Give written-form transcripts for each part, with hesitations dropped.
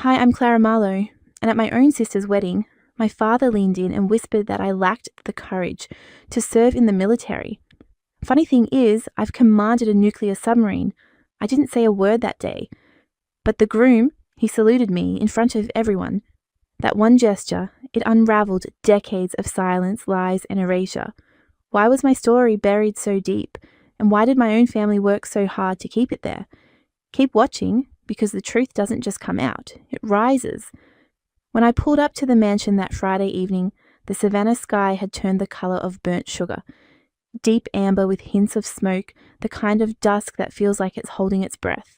"Hi, I'm Clara Marlowe," and at my own sister's wedding, my father leaned in and whispered that I lacked the courage to serve in the military. Funny thing is, I've commanded a nuclear submarine. I didn't say a word that day. But the groom, he saluted me in front of everyone. That one gesture, it unraveled decades of silence, lies, and erasure. Why was my story buried so deep? And why did my own family work so hard to keep it there? Keep watching, because the truth doesn't just come out, it rises. When I pulled up to the mansion that Friday evening, the Savannah sky had turned the colour of burnt sugar. Deep amber with hints of smoke, the kind of dusk that feels like it's holding its breath.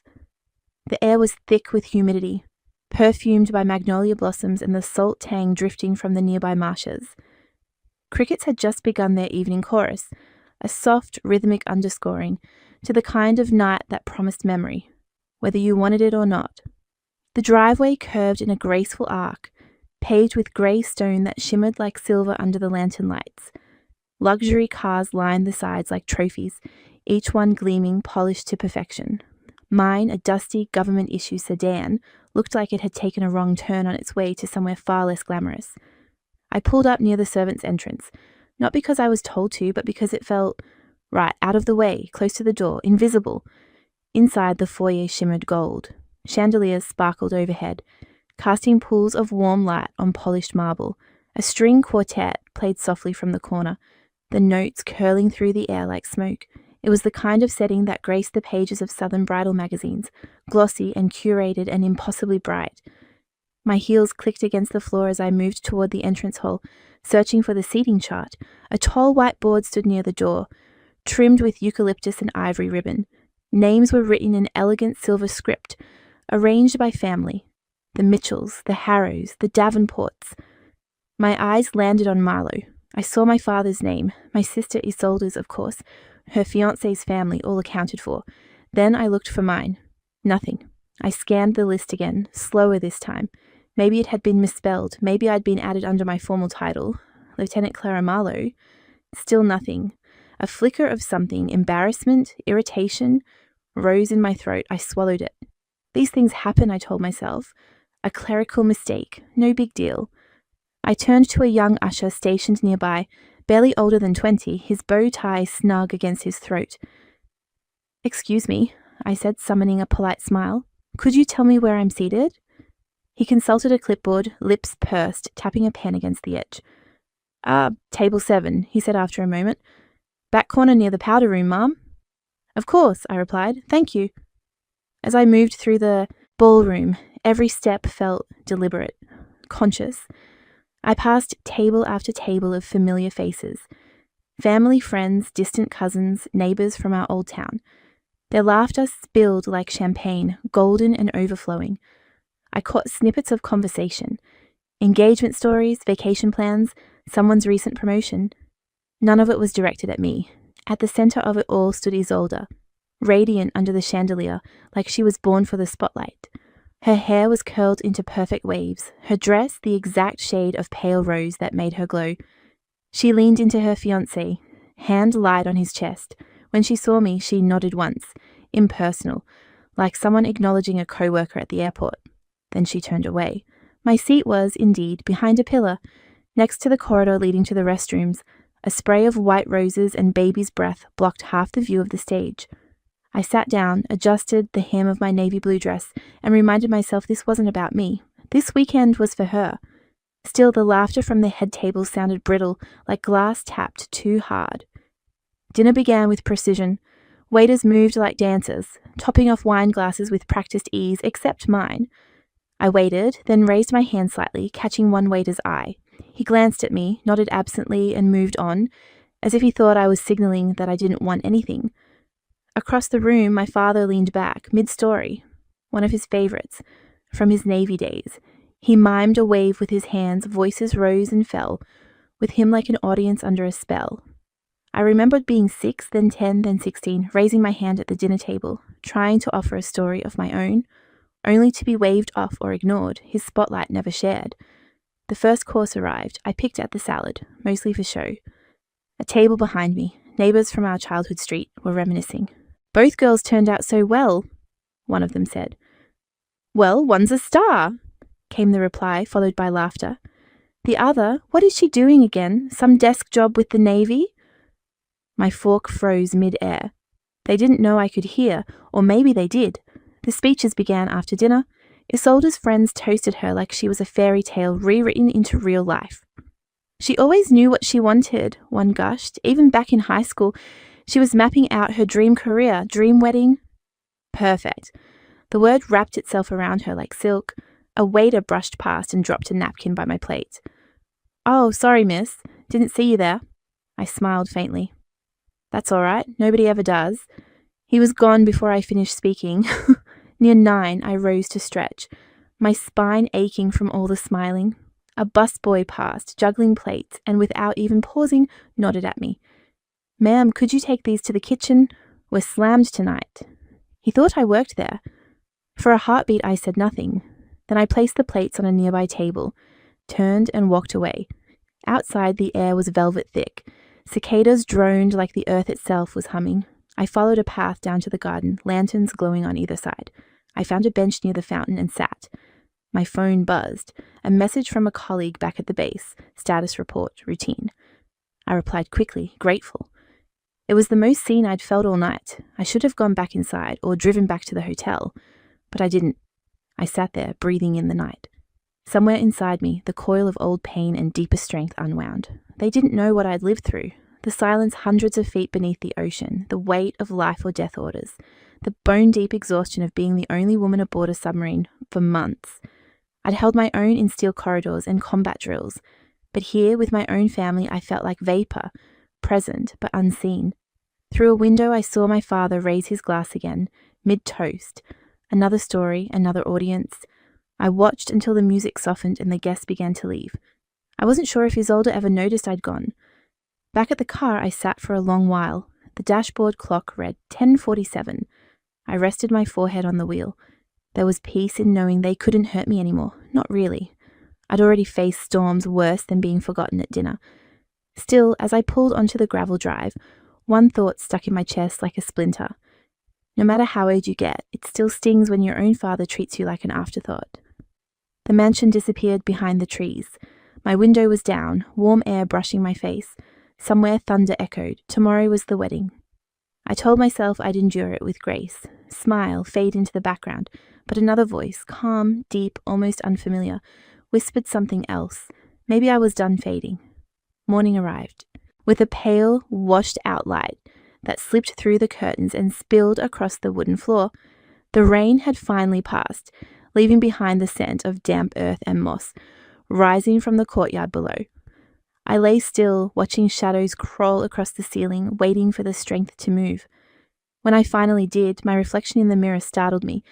The air was thick with humidity, perfumed by magnolia blossoms and the salt tang drifting from the nearby marshes. Crickets had just begun their evening chorus, a soft, rhythmic underscoring to the kind of night that promised memory, whether you wanted it or not. The driveway curved in a graceful arc, paved with grey stone that shimmered like silver under the lantern lights. Luxury cars lined the sides like trophies, each one gleaming, polished to perfection. Mine, a dusty government-issue sedan, looked like it had taken a wrong turn on its way to somewhere far less glamorous. I pulled up near the servants' entrance, not because I was told to, but because it felt right, out of the way, close to the door, invisible. Inside, the foyer shimmered gold. Chandeliers sparkled overhead, casting pools of warm light on polished marble. A string quartet played softly from the corner, the notes curling through the air like smoke. It was the kind of setting that graced the pages of Southern bridal magazines, glossy and curated and impossibly bright. My heels clicked against the floor as I moved toward the entrance hall, searching for the seating chart. A tall white board stood near the door, trimmed with eucalyptus and ivory ribbon. Names were written in elegant silver script, arranged by family. The Mitchells, the Harrows, the Davenports. My eyes landed on Marlowe. I saw my father's name, my sister Isolde's, of course, her fiancé's family, all accounted for. Then I looked for mine. Nothing. I scanned the list again, slower this time. Maybe it had been misspelled. Maybe I'd been added under my formal title, Lieutenant Clara Marlowe. Still nothing. A flicker of something, embarrassment, irritation, rose in my throat. I swallowed it. These things happen, I told myself. A clerical mistake. No big deal. I turned to a young usher stationed nearby, barely older than 20, his bow tie snug against his throat. "Excuse me," I said, summoning a polite smile. "Could you tell me where I'm seated?" He consulted a clipboard, lips pursed, tapping a pen against the edge. Table 7, he said after a moment. "Back corner near the powder room, ma'am." "Of course," I replied. "Thank you." As I moved through the ballroom, every step felt deliberate, conscious. I passed table after table of familiar faces. Family, friends, distant cousins, neighbours from our old town. Their laughter spilled like champagne, golden and overflowing. I caught snippets of conversation. Engagement stories, vacation plans, someone's recent promotion. None of it was directed at me. At the centre of it all stood Isolde, radiant under the chandelier, like she was born for the spotlight. Her hair was curled into perfect waves, her dress the exact shade of pale rose that made her glow. She leaned into her fiancé, hand light on his chest. When she saw me, she nodded once, impersonal, like someone acknowledging a co-worker at the airport. Then she turned away. My seat was, indeed, behind a pillar, next to the corridor leading to the restrooms. A spray of white roses and baby's breath blocked half the view of the stage. I sat down, adjusted the hem of my navy blue dress, and reminded myself this wasn't about me. This weekend was for her. Still, the laughter from the head table sounded brittle, like glass tapped too hard. Dinner began with precision. Waiters moved like dancers, topping off wine glasses with practiced ease, except mine. I waited, then raised my hand slightly, catching one waiter's eye. He glanced at me, nodded absently, and moved on, as if he thought I was signalling that I didn't want anything. Across the room, my father leaned back, mid-story, one of his favourites, from his Navy days. He mimed a wave with his hands, voices rose and fell, with him like an audience under a spell. I remembered being 6, then 10, then 16, raising my hand at the dinner table, trying to offer a story of my own, only to be waved off or ignored, his spotlight never shared. The first course arrived. I picked at the salad, mostly for show. A table behind me, neighbours from our childhood street, were reminiscing. "Both girls turned out so well," one of them said. "Well, one's a star." came the reply, followed by laughter. The other? What is she doing again? Some desk job with the Navy? My fork froze mid-air. They didn't know I could hear, or maybe they did. The speeches began after dinner. Isolde's friends toasted her like she was a fairy tale rewritten into real life. She always knew what she wanted, one gushed. Even back in high school, she was mapping out her dream career, dream wedding. Perfect. The word wrapped itself around her like silk. A waiter brushed past and dropped a napkin by my plate. Oh, sorry, miss. Didn't see you there. I smiled faintly. That's all right. Nobody ever does. He was gone before I finished speaking. Near 9, I rose to stretch, my spine aching from all the smiling. A busboy passed, juggling plates, and without even pausing, nodded at me. Ma'am, could you take these to the kitchen? We're slammed tonight. He thought I worked there. For a heartbeat, I said nothing. Then I placed the plates on a nearby table, turned and walked away. Outside, the air was velvet thick. Cicadas droned like the earth itself was humming. I followed a path down to the garden, lanterns glowing on either side. I found a bench near the fountain and sat. My phone buzzed. A message from a colleague back at the base. Status report, routine. I replied quickly, grateful. It was the most seen I'd felt all night. I should have gone back inside or driven back to the hotel. But I didn't. I sat there, breathing in the night. Somewhere inside me, the coil of old pain and deeper strength unwound. They didn't know what I'd lived through. The silence hundreds of feet beneath the ocean, the weight of life or death orders, the bone-deep exhaustion of being the only woman aboard a submarine for months. I'd held my own in steel corridors and combat drills, but here, with my own family, I felt like vapor, present but unseen. Through a window, I saw my father raise his glass again, mid-toast. Another story, another audience. I watched until the music softened and the guests began to leave. I wasn't sure if Isolde ever noticed I'd gone. Back at the car, I sat for a long while. The dashboard clock read 10:47. I rested my forehead on the wheel. There was peace in knowing they couldn't hurt me anymore. Not really. I'd already faced storms worse than being forgotten at dinner. Still, as I pulled onto the gravel drive, one thought stuck in my chest like a splinter. No matter how old you get, it still stings when your own father treats you like an afterthought. The mansion disappeared behind the trees. My window was down, warm air brushing my face. Somewhere thunder echoed. Tomorrow was the wedding. I told myself I'd endure it with grace. Smile, fade into the background. But another voice, calm, deep, almost unfamiliar, whispered something else. Maybe I was done fading. Morning arrived, with a pale, washed-out light that slipped through the curtains and spilled across the wooden floor. The rain had finally passed, leaving behind the scent of damp earth and moss, rising from the courtyard below. I lay still, watching shadows crawl across the ceiling, waiting for the strength to move. When I finally did, my reflection in the mirror startled me.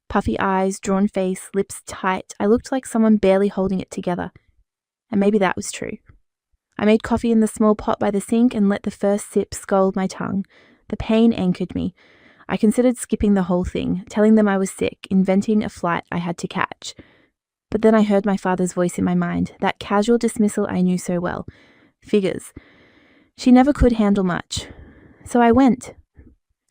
Puffy eyes, drawn face, lips tight, I looked like someone barely holding it together. And maybe that was true. I made coffee in the small pot by the sink and let the first sip scald my tongue. The pain anchored me. I considered skipping the whole thing, telling them I was sick, inventing a flight I had to catch. But then I heard my father's voice in my mind, that casual dismissal I knew so well. Figures. She never could handle much. So I went.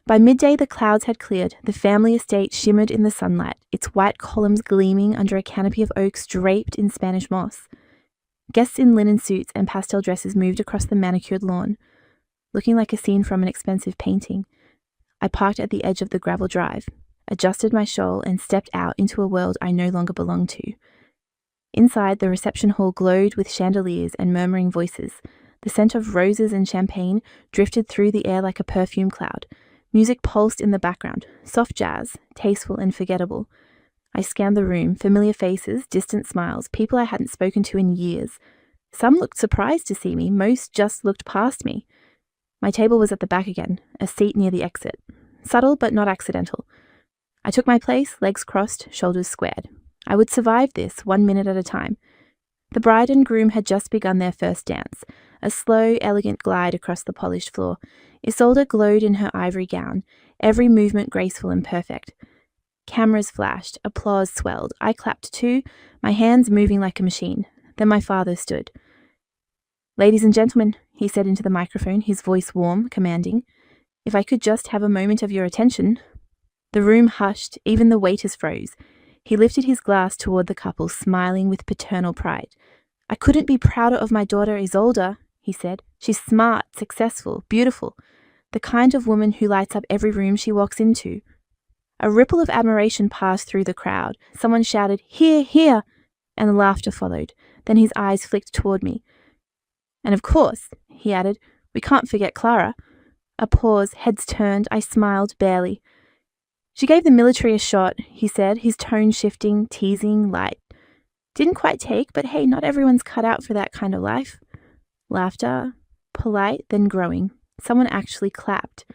By midday the clouds had cleared, the family estate shimmered in the sunlight, its white columns gleaming under a canopy of oaks draped in Spanish moss. Guests in linen suits and pastel dresses moved across the manicured lawn, looking like a scene from an expensive painting. I parked at the edge of the gravel drive, adjusted my shawl and stepped out into a world I no longer belonged to. Inside, the reception hall glowed with chandeliers and murmuring voices. The scent of roses and champagne drifted through the air like a perfume cloud. Music pulsed in the background, soft jazz, tasteful and forgettable. I scanned the room, familiar faces, distant smiles, people I hadn't spoken to in years. Some looked surprised to see me, most just looked past me. My table was at the back again, a seat near the exit. Subtle but not accidental. I took my place, legs crossed, shoulders squared. I would survive this, 1 minute at a time. The bride and groom had just begun their first dance, a slow, elegant glide across the polished floor. Isolde glowed in her ivory gown, every movement graceful and perfect. Cameras flashed, applause swelled. I clapped too, my hands moving like a machine. Then my father stood. "Ladies and gentlemen," he said into the microphone, his voice warm, commanding, "if I could just have a moment of your attention." The room hushed, even the waiters froze. He lifted his glass toward the couple, smiling with paternal pride. I couldn't be prouder of my daughter Isolde, he said. She's smart, successful, beautiful, the kind of woman who lights up every room she walks into. A ripple of admiration passed through the crowd. Someone shouted, "Hear, hear," and laughter followed. Then his eyes flicked toward me. And of course, he added, we can't forget Clara. A pause, heads turned, I smiled barely. She gave the military a shot, he said, his tone shifting, teasing, light. Didn't quite take, but hey, not everyone's cut out for that kind of life. Laughter, polite, then growing. Someone actually clapped.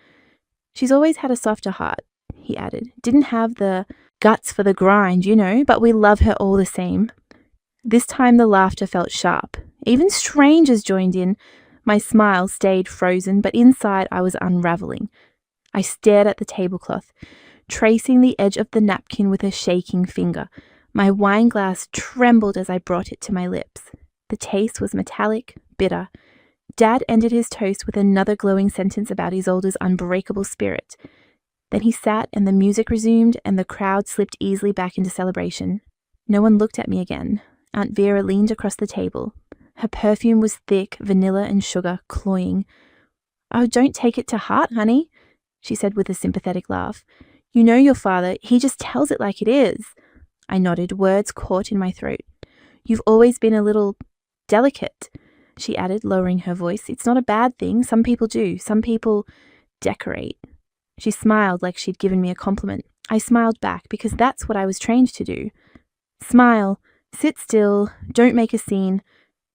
She's always had a softer heart, he added. Didn't have the guts for the grind, but we love her all the same. This time the laughter felt sharp. Even strangers joined in. My smile stayed frozen, but inside I was unraveling. I stared at the tablecloth, tracing the edge of the napkin with a shaking finger. My wine glass trembled as I brought it to my lips. The taste was metallic, bitter. Dad ended his toast with another glowing sentence about Isolde's unbreakable spirit. Then he sat and the music resumed and the crowd slipped easily back into celebration. No one looked at me again. Aunt Vera leaned across the table. Her perfume was thick, vanilla and sugar, cloying. Oh, don't take it to heart, honey, she said with a sympathetic laugh. You know your father, he just tells it like it is. I nodded, words caught in my throat. You've always been a little delicate, she added, lowering her voice. It's not a bad thing. Some people do. Some people decorate. She smiled like she'd given me a compliment. I smiled back because that's what I was trained to do. Smile, sit still, don't make a scene.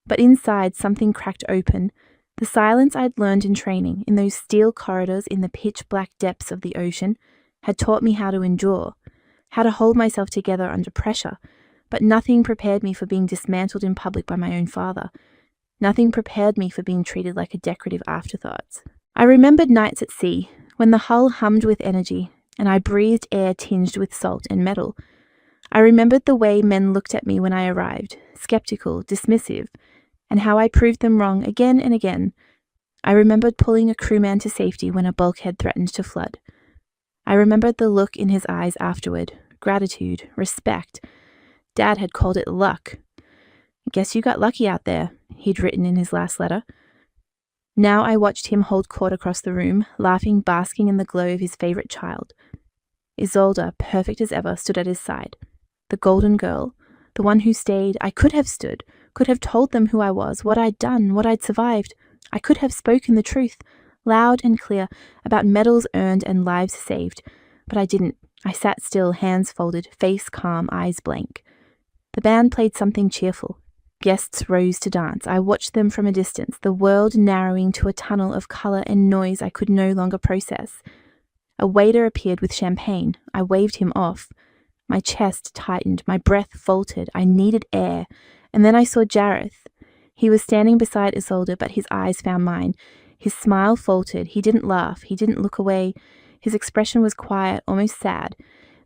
But inside something cracked open. The silence I'd learned in training, in those steel corridors in the pitch-black depths of the ocean, had taught me how to endure, how to hold myself together under pressure, but nothing prepared me for being dismantled in public by my own father. Nothing prepared me for being treated like a decorative afterthought. I remembered nights at sea, when the hull hummed with energy, and I breathed air tinged with salt and metal. I remembered the way men looked at me when I arrived, skeptical, dismissive, and how I proved them wrong again and again. I remembered pulling a crewman to safety when a bulkhead threatened to flood. I remembered the look in his eyes afterward, gratitude, respect. Dad had called it luck. Guess you got lucky out there, he'd written in his last letter. Now I watched him hold court across the room, laughing, basking in the glow of his favourite child. Isolde, perfect as ever, stood at his side. The golden girl, the one who stayed. I could have stood, could have told them who I was, what I'd done, what I'd survived. I could have spoken the truth, loud and clear, about medals earned and lives saved. But I didn't. I sat still, hands folded, face calm, eyes blank. The band played something cheerful. Guests rose to dance. I watched them from a distance, the world narrowing to a tunnel of colour and noise I could no longer process. A waiter appeared with champagne. I waved him off. My chest tightened, my breath faltered. I needed air. And then I saw Jareth. He was standing beside Isolde, but his eyes found mine. His smile faltered. He didn't laugh. He didn't look away. His expression was quiet, almost sad.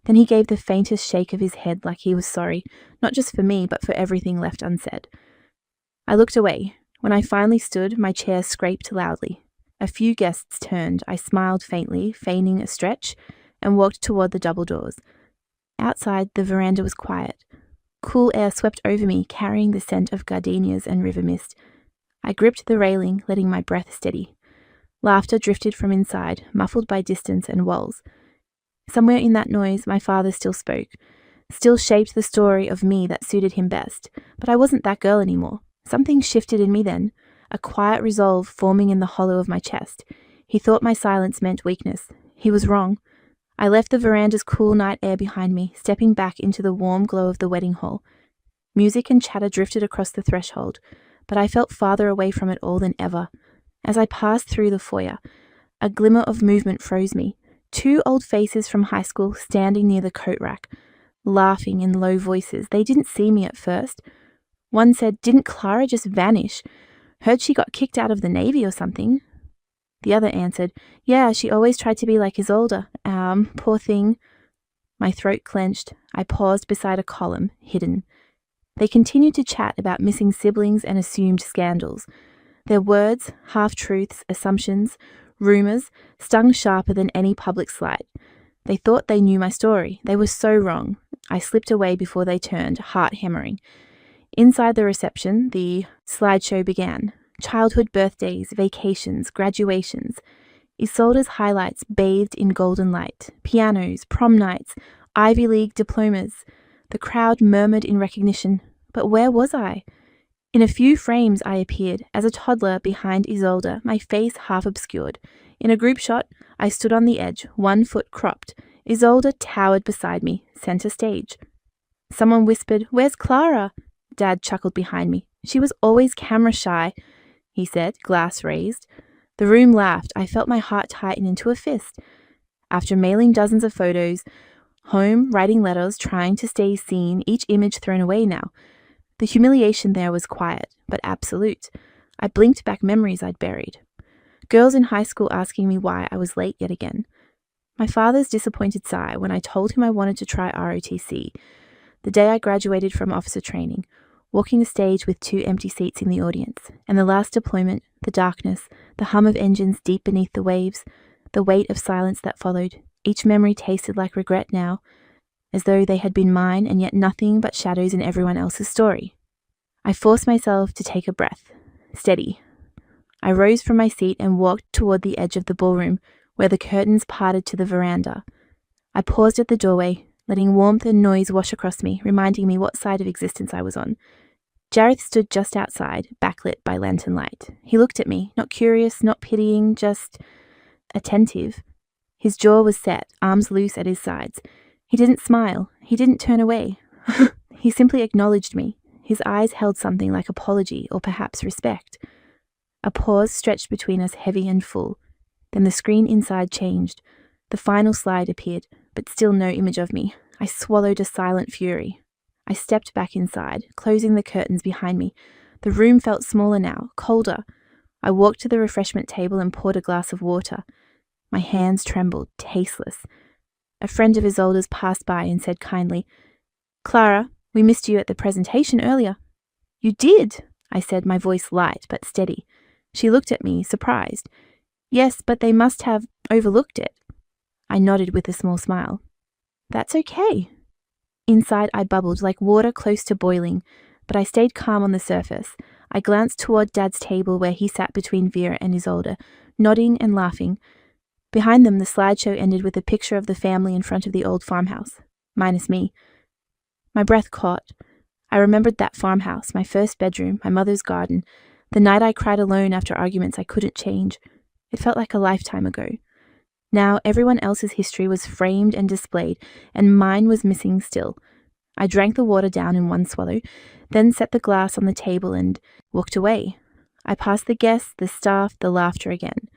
Then he gave the faintest shake of his head like he was sorry, not just for me, but for everything left unsaid. I looked away. When I finally stood, my chair scraped loudly. A few guests turned. I smiled faintly, feigning a stretch, and walked toward the double doors. Outside, the veranda was quiet. Cool air swept over me, carrying the scent of gardenias and river mist. I gripped the railing, letting my breath steady. Laughter drifted from inside, muffled by distance and walls. Somewhere in that noise, my father still spoke, still shaped the story of me that suited him best. But I wasn't that girl anymore. Something shifted in me then, a quiet resolve forming in the hollow of my chest. He thought my silence meant weakness. He was wrong. I left the veranda's cool night air behind me, stepping back into the warm glow of the wedding hall. Music and chatter drifted across the threshold, but I felt farther away from it all than ever. As I passed through the foyer, a glimmer of movement froze me. 2 old faces from high school standing near the coat rack, laughing in low voices. They didn't see me at first. One said, "Didn't Clara just vanish? Heard she got kicked out of the Navy or something." The other answered, "Yeah, she always tried to be like Isolde. Poor thing." My throat clenched. I paused beside a column, hidden. They continued to chat about missing siblings and assumed scandals. Their words, half-truths, assumptions, rumours, stung sharper than any public slight. They thought they knew my story. They were so wrong. I slipped away before they turned, heart hammering. Inside the reception, the slideshow began. Childhood birthdays, vacations, graduations. Isolde's highlights bathed in golden light. Pianos, prom nights, Ivy League diplomas. The crowd murmured in recognition. But where was I? In a few frames I appeared, as a toddler behind Isolde, my face half obscured. In a group shot, I stood on the edge, 1 foot cropped. Isolde towered beside me, center stage. Someone whispered, "Where's Clara?" Dad chuckled behind me. "She was always camera shy," he said, glass raised. The room laughed. I felt my heart tighten into a fist. After mailing dozens of photos, home, writing letters, trying to stay seen, each image thrown away now. The humiliation there was quiet, but absolute. I blinked back memories I'd buried. Girls in high school asking me why I was late yet again. My father's disappointed sigh when I told him I wanted to try ROTC. The day I graduated from officer training, walking the stage with 2 empty seats in the audience, and the last deployment, the darkness, the hum of engines deep beneath the waves, the weight of silence that followed. Each memory tasted like regret now, as though they had been mine and yet nothing but shadows in everyone else's story. I forced myself to take a breath. Steady. I rose from my seat and walked toward the edge of the ballroom, where the curtains parted to the veranda. I paused at the doorway, letting warmth and noise wash across me, reminding me what side of existence I was on. Jareth stood just outside, backlit by lantern light. He looked at me, not curious, not pitying, just attentive. His jaw was set, arms loose at his sides. He didn't smile. He didn't turn away. He simply acknowledged me. His eyes held something like apology or perhaps respect. A pause stretched between us, heavy and full. Then the screen inside changed. The final slide appeared, but still no image of me. I swallowed a silent fury. I stepped back inside, closing the curtains behind me. The room felt smaller now, colder. I walked to the refreshment table and poured a glass of water. My hands trembled, tasteless. A friend of Isolde's passed by and said kindly, "Clara, we missed you at the presentation earlier." "You did," I said, my voice light but steady. She looked at me, surprised. "Yes, but they must have overlooked it." I nodded with a small smile. "That's okay." Inside I bubbled like water close to boiling, but I stayed calm on the surface. I glanced toward Dad's table where he sat between Vera and Isolde, nodding and laughing. Behind them, the slideshow ended with a picture of the family in front of the old farmhouse, minus me. My breath caught. I remembered that farmhouse, my first bedroom, my mother's garden, the night I cried alone after arguments I couldn't change. It felt like a lifetime ago. Now everyone else's history was framed and displayed, and mine was missing still. I drank the water down in one swallow, then set the glass on the table and walked away. I passed the guests, the staff, the laughter again.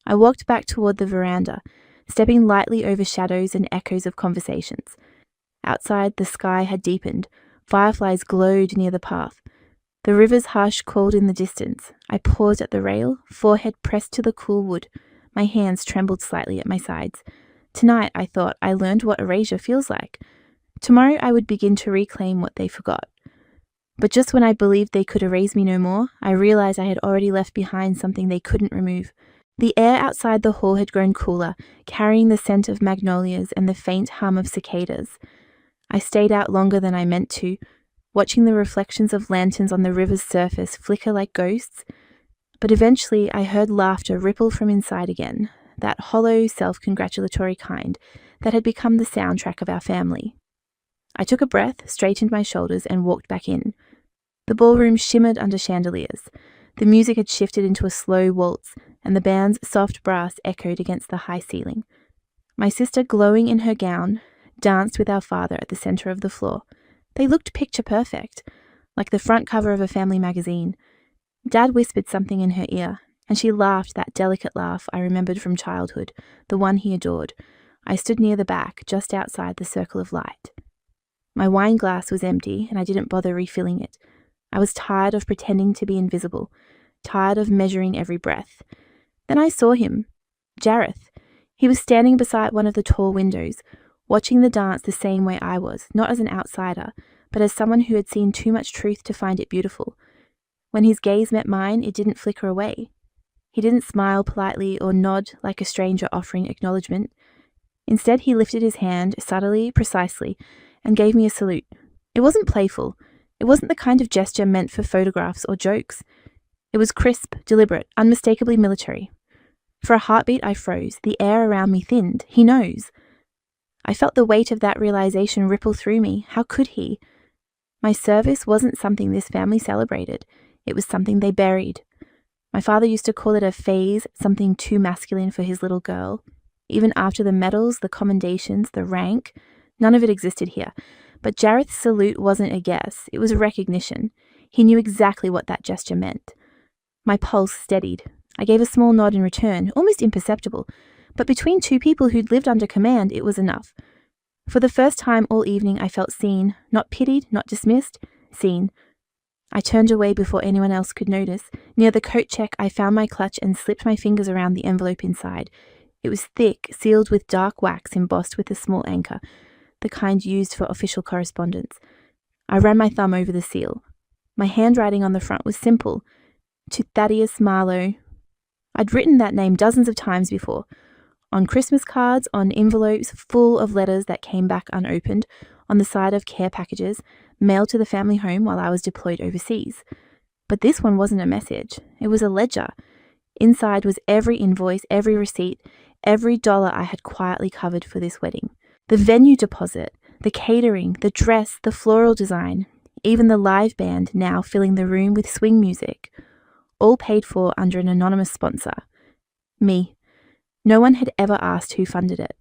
I walked back toward the veranda, stepping lightly over shadows and echoes of conversations. Outside, the sky had deepened. Fireflies glowed near the path. The river's hush called in the distance. I paused at the rail, forehead pressed to the cool wood. My hands trembled slightly at my sides. Tonight, I thought, I learned what erasure feels like. Tomorrow I would begin to reclaim what they forgot. But just when I believed they could erase me no more, I realized I had already left behind something they couldn't remove. The air outside the hall had grown cooler, carrying the scent of magnolias and the faint hum of cicadas. I stayed out longer than I meant to, watching the reflections of lanterns on the river's surface flicker like ghosts. But eventually I heard laughter ripple from inside again, that hollow, self-congratulatory kind that had become the soundtrack of our family. I took a breath, straightened my shoulders, and walked back in. The ballroom shimmered under chandeliers. The music had shifted into a slow waltz, and the band's soft brass echoed against the high ceiling. My sister, glowing in her gown, danced with our father at the center of the floor. They looked picture perfect, like the front cover of a family magazine. Dad whispered something in her ear, and she laughed that delicate laugh I remembered from childhood, the one he adored. I stood near the back, just outside the circle of light. My wine glass was empty, and I didn't bother refilling it. I was tired of pretending to be invisible, tired of measuring every breath. Then I saw him, Jareth. He was standing beside one of the tall windows, watching the dance the same way I was, not as an outsider, but as someone who had seen too much truth to find it beautiful. When his gaze met mine, it didn't flicker away. He didn't smile politely or nod like a stranger offering acknowledgement. Instead, he lifted his hand subtly, precisely, and gave me a salute. It wasn't playful. It wasn't the kind of gesture meant for photographs or jokes. It was crisp, deliberate, unmistakably military. For a heartbeat, I froze. The air around me thinned. He knows. I felt the weight of that realization ripple through me. How could he? My service wasn't something this family celebrated. It was something they buried. My father used to call it a phase, something too masculine for his little girl. Even after the medals, the commendations, the rank, none of it existed here. But Jareth's salute wasn't a guess. It was a recognition. He knew exactly what that gesture meant. My pulse steadied. I gave a small nod in return, almost imperceptible. But between two people who'd lived under command, it was enough. For the first time all evening, I felt seen, not pitied, not dismissed, seen. I turned away before anyone else could notice. Near the coat check, I found my clutch and slipped my fingers around the envelope inside. It was thick, sealed with dark wax embossed with a small anchor, the kind used for official correspondence. I ran my thumb over the seal. My handwriting on the front was simple. To Thaddeus Marlowe. I'd written that name dozens of times before. On Christmas cards, on envelopes full of letters that came back unopened, on the side of care packages, mailed to the family home while I was deployed overseas. But this one wasn't a message. It was a ledger. Inside was every invoice, every receipt, every dollar I had quietly covered for this wedding. The venue deposit, the catering, the dress, the floral design, even the live band now filling the room with swing music. All paid for under an anonymous sponsor. Me. No one had ever asked who funded it.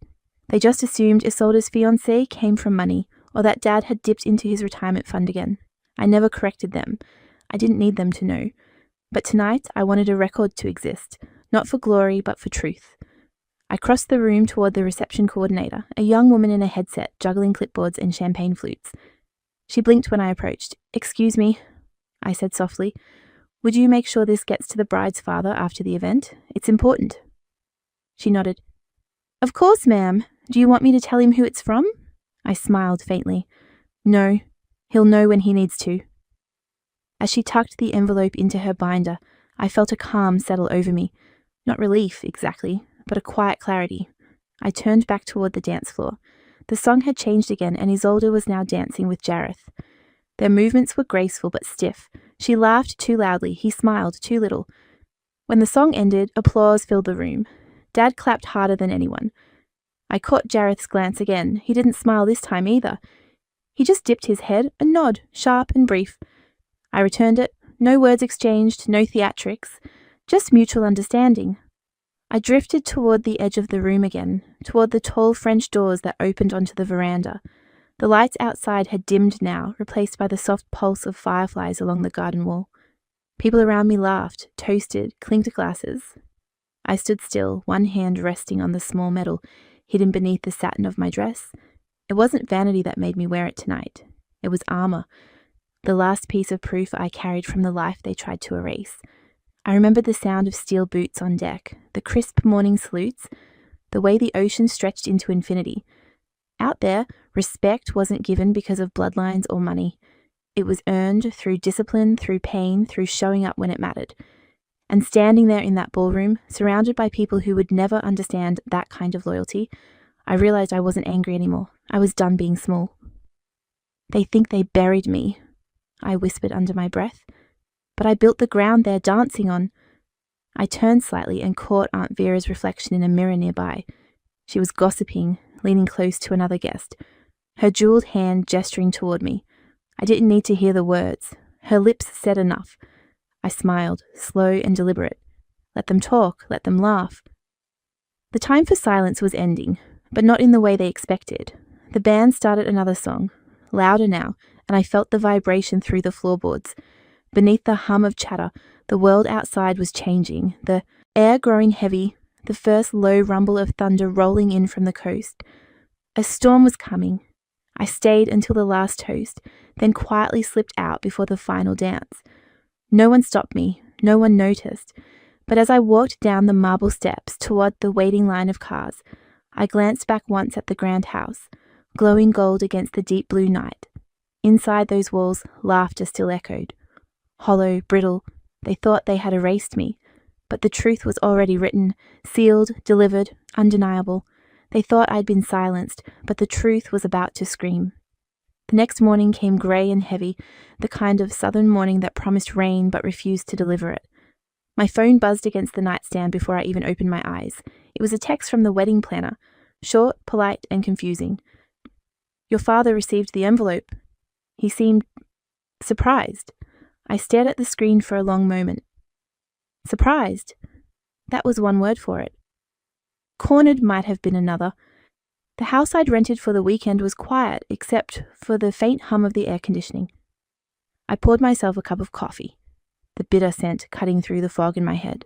They just assumed Isolde's fiancé came from money, or that Dad had dipped into his retirement fund again. I never corrected them. I didn't need them to know. But tonight I wanted a record to exist, not for glory but for truth. I crossed the room toward the reception coordinator, a young woman in a headset juggling clipboards and champagne flutes. She blinked when I approached. "Excuse me," I said softly. "Would you make sure this gets to the bride's father after the event? It's important." She nodded. "Of course, ma'am. Do you want me to tell him who it's from?" I smiled faintly. "No. He'll know when he needs to." As she tucked the envelope into her binder, I felt a calm settle over me. Not relief, exactly, but a quiet clarity. I turned back toward the dance floor. The song had changed again, and Isolde was now dancing with Jareth. Their movements were graceful but stiff. She laughed too loudly. He smiled too little. When the song ended, applause filled the room. Dad clapped harder than anyone. I caught Jareth's glance again. He didn't smile this time either. He just dipped his head, a nod, sharp and brief. I returned it. No words exchanged, no theatrics, just mutual understanding. I drifted toward the edge of the room again, toward the tall French doors that opened onto the veranda. The lights outside had dimmed now, replaced by the soft pulse of fireflies along the garden wall. People around me laughed, toasted, clinked glasses. I stood still, one hand resting on the small medal hidden beneath the satin of my dress. It wasn't vanity that made me wear it tonight. It was armor, the last piece of proof I carried from the life they tried to erase. I remembered the sound of steel boots on deck, the crisp morning salutes, the way the ocean stretched into infinity. Out there, respect wasn't given because of bloodlines or money. It was earned through discipline, through pain, through showing up when it mattered. And standing there in that ballroom, surrounded by people who would never understand that kind of loyalty, I realized I wasn't angry anymore. I was done being small. "They think they buried me," I whispered under my breath. "But I built the ground they're dancing on." I turned slightly and caught Aunt Vera's reflection in a mirror nearby. She was gossiping, leaning close to another guest, her jeweled hand gesturing toward me. I didn't need to hear the words. Her lips said enough. I smiled, slow and deliberate. Let them talk, let them laugh. The time for silence was ending, but not in the way they expected. The band started another song, louder now, and I felt the vibration through the floorboards. Beneath the hum of chatter, the world outside was changing, the air growing heavy, the first low rumble of thunder rolling in from the coast. A storm was coming. I stayed until the last toast, then quietly slipped out before the final dance. No one stopped me, no one noticed, but as I walked down the marble steps toward the waiting line of cars, I glanced back once at the grand house, glowing gold against the deep blue night. Inside those walls, laughter still echoed. Hollow, brittle, they thought they had erased me, but the truth was already written, sealed, delivered, undeniable. They thought I'd been silenced, but the truth was about to scream. The next morning came grey and heavy, the kind of southern morning that promised rain but refused to deliver it. My phone buzzed against the nightstand before I even opened my eyes. It was a text from the wedding planner, short, polite, and confusing. "Your father received the envelope." He seemed surprised. I stared at the screen for a long moment. Surprised? That was one word for it. Cornered might have been another. The house I'd rented for the weekend was quiet, except for the faint hum of the air conditioning. I poured myself a cup of coffee, the bitter scent cutting through the fog in my head.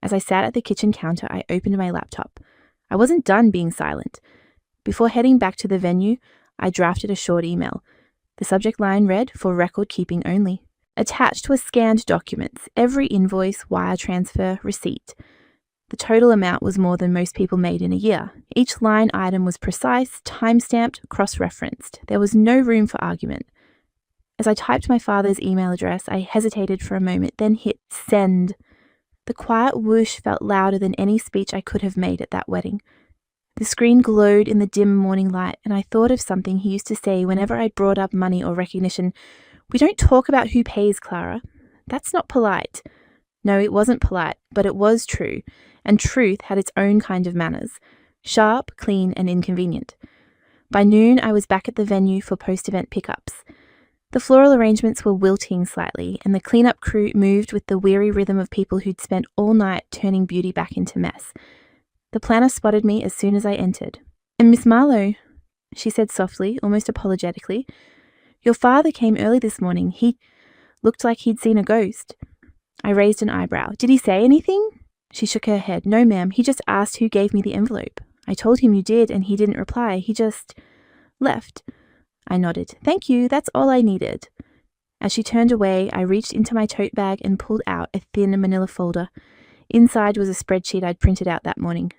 As I sat at the kitchen counter, I opened my laptop. I wasn't done being silent. Before heading back to the venue, I drafted a short email. The subject line read, "For record keeping only." Attached were scanned documents, every invoice, wire transfer, receipt. The total amount was more than most people made in a year. Each line item was precise, time-stamped, cross-referenced. There was no room for argument. As I typed my father's email address, I hesitated for a moment, then hit send. The quiet whoosh felt louder than any speech I could have made at that wedding. The screen glowed in the dim morning light, and I thought of something he used to say whenever I brought up money or recognition. "We don't talk about who pays, Clara. That's not polite." No, it wasn't polite, but it was true, and truth had its own kind of manners, sharp, clean, and inconvenient. By noon, I was back at the venue for post-event pickups. The floral arrangements were wilting slightly, and the cleanup crew moved with the weary rhythm of people who'd spent all night turning beauty back into mess. The planner spotted me as soon as I entered. "And Miss Marlowe," she said softly, almost apologetically, "your father came early this morning. He looked like he'd seen a ghost." I raised an eyebrow. "Did he say anything?" She shook her head. "No, ma'am. He just asked who gave me the envelope. I told him you did, and he didn't reply. He just left." I nodded. "Thank you. That's all I needed." As she turned away, I reached into my tote bag and pulled out a thin manila folder. Inside was a spreadsheet I'd printed out that morning.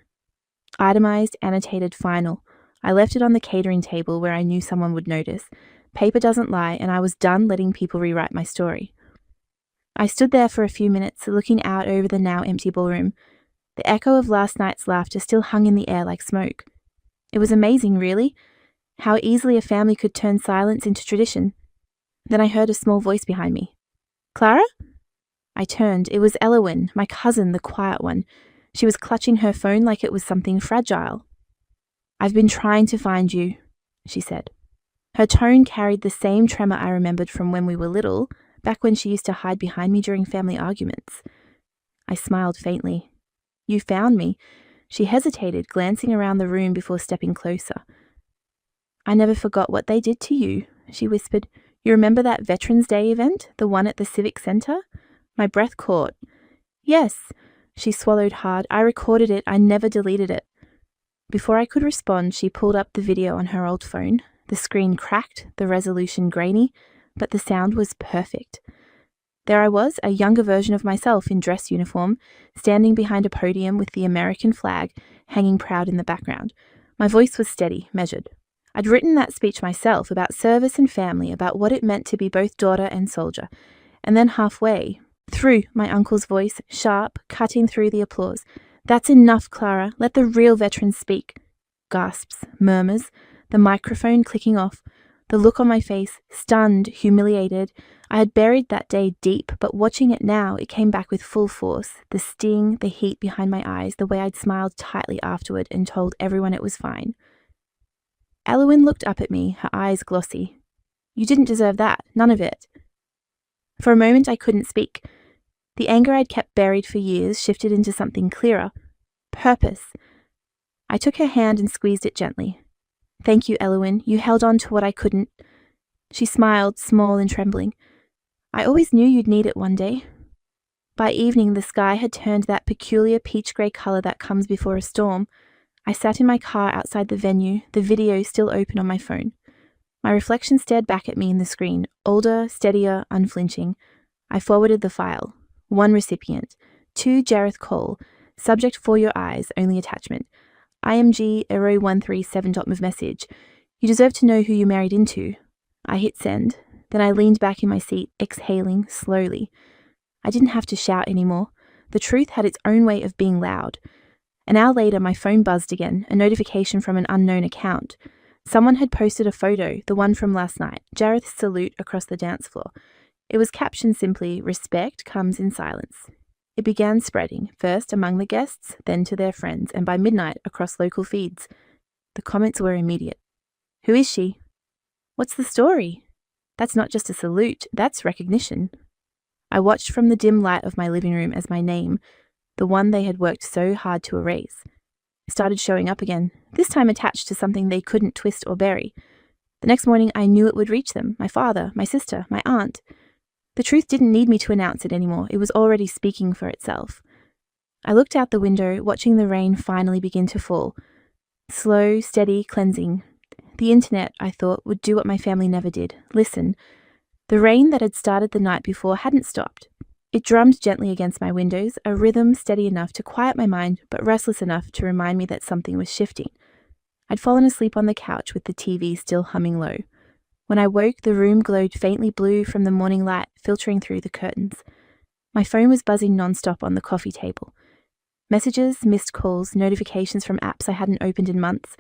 Itemized, annotated, final. I left it on the catering table where I knew someone would notice. Paper doesn't lie, and I was done letting people rewrite my story. I stood there for a few minutes, looking out over the now empty ballroom. The echo of last night's laughter still hung in the air like smoke. It was amazing, really, how easily a family could turn silence into tradition. Then I heard a small voice behind me. "Clara?" I turned. It was Elowen, my cousin, the quiet one. She was clutching her phone like it was something fragile. "I've been trying to find you," she said. Her tone carried the same tremor I remembered from when we were little, back when she used to hide behind me during family arguments. I smiled faintly. "You found me." She hesitated, glancing around the room before stepping closer. "I never forgot what they did to you," she whispered. "You remember that Veterans Day event, the one at the Civic Center?" My breath caught. "Yes." She swallowed hard. "I recorded it. I never deleted it." Before I could respond, she pulled up the video on her old phone. The screen cracked, the resolution grainy, but the sound was perfect. There I was, a younger version of myself in dress uniform, standing behind a podium with the American flag hanging proud in the background. My voice was steady, measured. I'd written that speech myself about service and family, about what it meant to be both daughter and soldier. And then halfway, through, my uncle's voice, sharp, cutting through the applause. "That's enough, Clara. Let the real veterans speak." Gasps, murmurs, the microphone clicking off. The look on my face, stunned, humiliated. I had buried that day deep, but watching it now, it came back with full force. The sting, the heat behind my eyes, the way I'd smiled tightly afterward and told everyone it was fine. Elowen looked up at me, her eyes glossy. "You didn't deserve that, none of it." For a moment I couldn't speak. The anger I'd kept buried for years shifted into something clearer. Purpose. I took her hand and squeezed it gently. "Thank you, Elowen. You held on to what I couldn't." She smiled, small and trembling. "I always knew you'd need it one day." By evening, the sky had turned that peculiar peach-grey colour that comes before a storm. I sat in my car outside the venue, the video still open on my phone. My reflection stared back at me in the screen, older, steadier, unflinching. I forwarded the file. One recipient. To Jareth Cole. Subject for your eyes, only attachment. IMG 0137.mov message. You deserve to know who you married into. I hit send. Then I leaned back in my seat, exhaling slowly. I didn't have to shout anymore. The truth had its own way of being loud. An hour later, my phone buzzed again, a notification from an unknown account. Someone had posted a photo, the one from last night, Jareth's salute across the dance floor. It was captioned simply, "Respect comes in silence." It began spreading, first among the guests, then to their friends, and by midnight across local feeds. The comments were immediate. "Who is she? What's the story? That's not just a salute, that's recognition." I watched from the dim light of my living room as my name, the one they had worked so hard to erase, started showing up again, this time attached to something they couldn't twist or bury. The next morning I knew it would reach them, my father, my sister, my aunt. The truth didn't need me to announce it anymore, it was already speaking for itself. I looked out the window, watching the rain finally begin to fall. Slow, steady, cleansing. The internet, I thought, would do what my family never did, listen. The rain that had started the night before hadn't stopped. It drummed gently against my windows, a rhythm steady enough to quiet my mind, but restless enough to remind me that something was shifting. I'd fallen asleep on the couch with the TV still humming low. When I woke, the room glowed faintly blue from the morning light filtering through the curtains. My phone was buzzing non-stop on the coffee table. Messages, missed calls, notifications from apps I hadn't opened in months.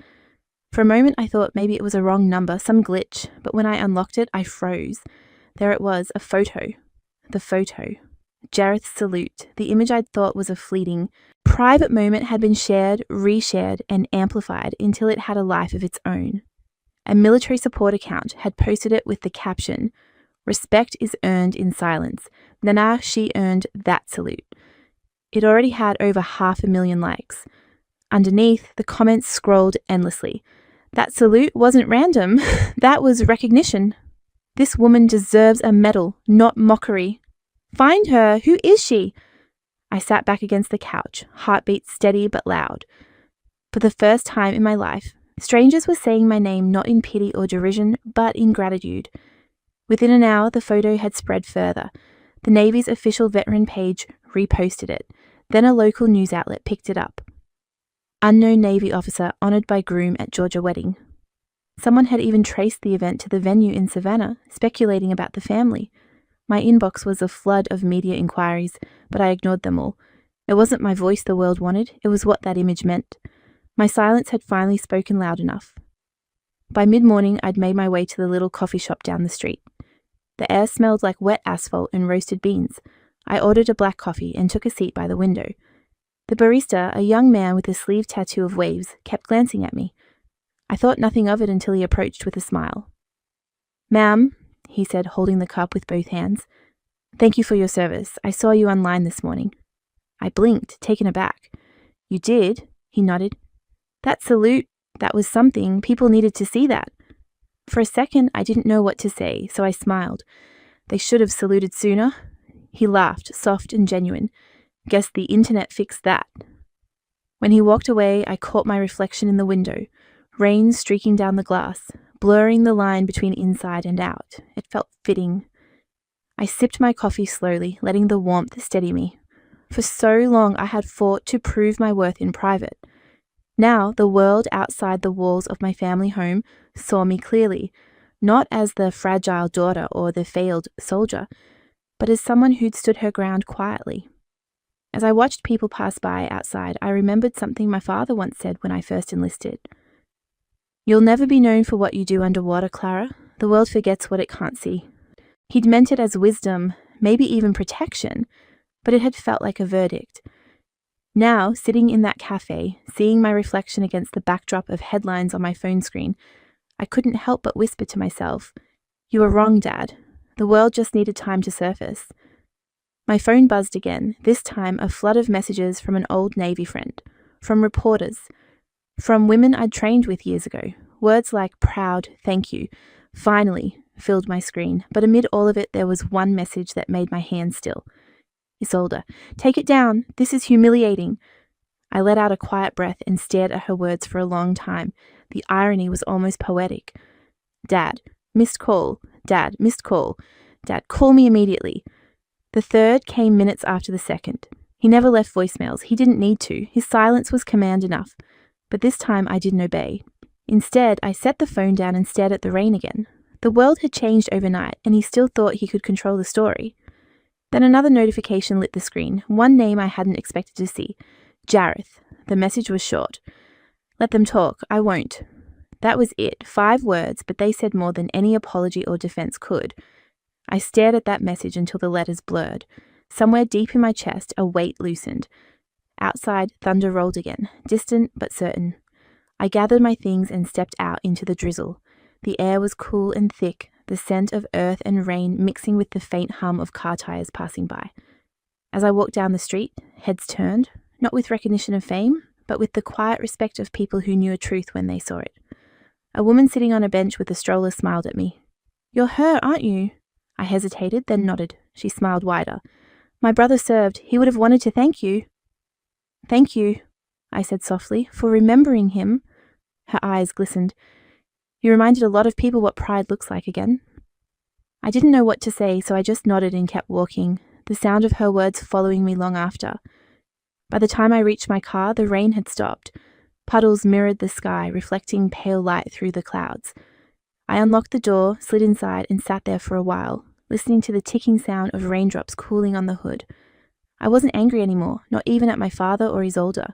For a moment I thought maybe it was a wrong number, some glitch, but when I unlocked it, I froze. There it was, a photo. The photo. Jareth's salute, the image I'd thought was a fleeting, private moment had been shared, reshared, and amplified until it had a life of its own. A military support account had posted it with the caption, "Respect is earned in silence. Nana, she earned that salute." It already had over 500,000 likes. Underneath, the comments scrolled endlessly. That salute wasn't random, that was recognition. This woman deserves a medal, not mockery. Find her, who is she? I sat back against the couch, heartbeat steady but loud. For the first time in my life, strangers were saying my name not in pity or derision, but in gratitude. Within an hour, the photo had spread further. The Navy's official veteran page reposted it. Then a local news outlet picked it up. Unknown Navy officer honoured by Groom at Georgia wedding. Someone had even traced the event to the venue in Savannah, speculating about the family. My inbox was a flood of media inquiries, but I ignored them all. It wasn't my voice the world wanted, it was what that image meant. My silence had finally spoken loud enough. By mid-morning, I'd made my way to the little coffee shop down the street. The air smelled like wet asphalt and roasted beans. I ordered a black coffee and took a seat by the window. The barista, a young man with a sleeve tattoo of waves, kept glancing at me. I thought nothing of it until he approached with a smile. "Ma'am," he said, holding the cup with both hands. "Thank you for your service. I saw you online this morning." I blinked, taken aback. "You did?" He nodded. "That salute, that was something. People needed to see that." For a second, I didn't know what to say, so I smiled. "They should have saluted sooner." He laughed, soft and genuine. "Guess the internet fixed that." When he walked away, I caught my reflection in the window, rain streaking down the glass, blurring the line between inside and out. It felt fitting. I sipped my coffee slowly, letting the warmth steady me. For so long I had fought to prove my worth in private. Now the world outside the walls of my family home saw me clearly, not as the fragile daughter or the failed soldier, but as someone who'd stood her ground quietly. As I watched people pass by outside, I remembered something my father once said when I first enlisted. "You'll never be known for what you do underwater, Clara. The world forgets what it can't see." He'd meant it as wisdom, maybe even protection, but it had felt like a verdict. Now, sitting in that cafe, seeing my reflection against the backdrop of headlines on my phone screen, I couldn't help but whisper to myself, "You were wrong, Dad. The world just needed time to surface." My phone buzzed again, this time a flood of messages from an old Navy friend, from reporters, from women I'd trained with years ago. Words like proud, thank you, finally filled my screen, but amid all of it there was one message that made my hands still. "Isolde, take it down. This is humiliating." I let out a quiet breath and stared at her words for a long time. The irony was almost poetic. "Dad, missed call. Dad, missed call. Dad, call me immediately." The third came minutes after the second. He never left voicemails. He didn't need to. His silence was command enough. But this time I didn't obey. Instead, I set the phone down and stared at the rain again. The world had changed overnight, and he still thought he could control the story. Then another notification lit the screen, one name I hadn't expected to see. Jareth. The message was short. Let them talk. I won't. That was it. 5 words, but they said more than any apology or defense could. I stared at that message until the letters blurred. Somewhere deep in my chest, a weight loosened. Outside, thunder rolled again, distant but certain. I gathered my things and stepped out into the drizzle. The air was cool and thick, the scent of earth and rain mixing with the faint hum of car tires passing by. As I walked down the street, heads turned, not with recognition of fame, but with the quiet respect of people who knew a truth when they saw it. A woman sitting on a bench with a stroller smiled at me. "You're her, aren't you?" I hesitated, then nodded. She smiled wider. "My brother served. He would have wanted to thank you." "Thank you," I said softly, "for remembering him." Her eyes glistened. "You reminded a lot of people what pride looks like again." I didn't know what to say, so I just nodded and kept walking, the sound of her words following me long after. By the time I reached my car, the rain had stopped. Puddles mirrored the sky, reflecting pale light through the clouds. I unlocked the door, slid inside, and sat there for a while, listening to the ticking sound of raindrops cooling on the hood. I wasn't angry anymore, not even at my father or Isolde.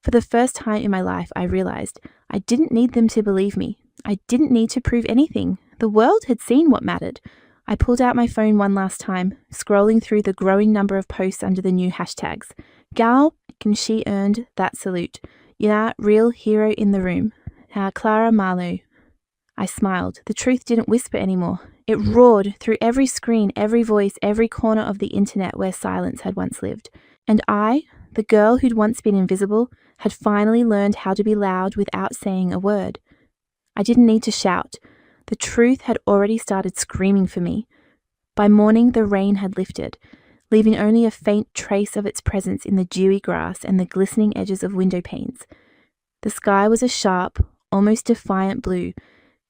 For the first time in my life, I realized I didn't need them to believe me. I didn't need to prove anything. The world had seen what mattered. I pulled out my phone one last time, scrolling through the growing number of posts under the new hashtags. Gal, and she earned that salute. Yeah, real hero in the room. Clara Marlowe. I smiled. The truth didn't whisper anymore. It roared through every screen, every voice, every corner of the internet where silence had once lived. And I, the girl who'd once been invisible, had finally learned how to be loud without saying a word. I didn't need to shout. The truth had already started screaming for me. By morning, the rain had lifted, leaving only a faint trace of its presence in the dewy grass and the glistening edges of window panes. The sky was a sharp, almost defiant blue,